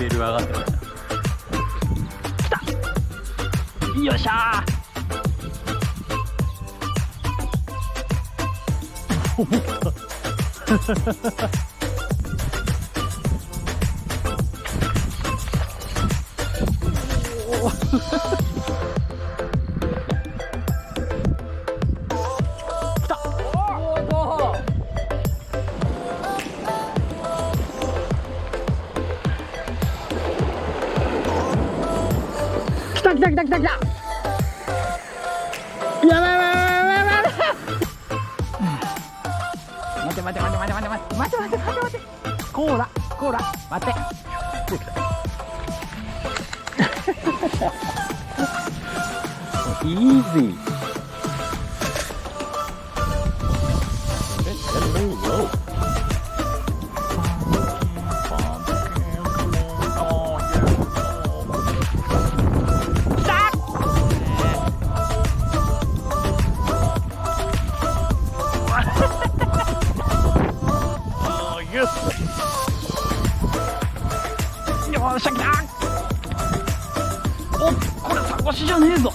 レベル上がってました。来た。よっしゃー。思った。来た。来た来た来た来た来た。やばいやばいやばいやばい。待て待て待て待て待て待て待て待て待て待て。コーラコーラ待って。イージー。よっしゃ来た。お、これサコシじゃねえぞ。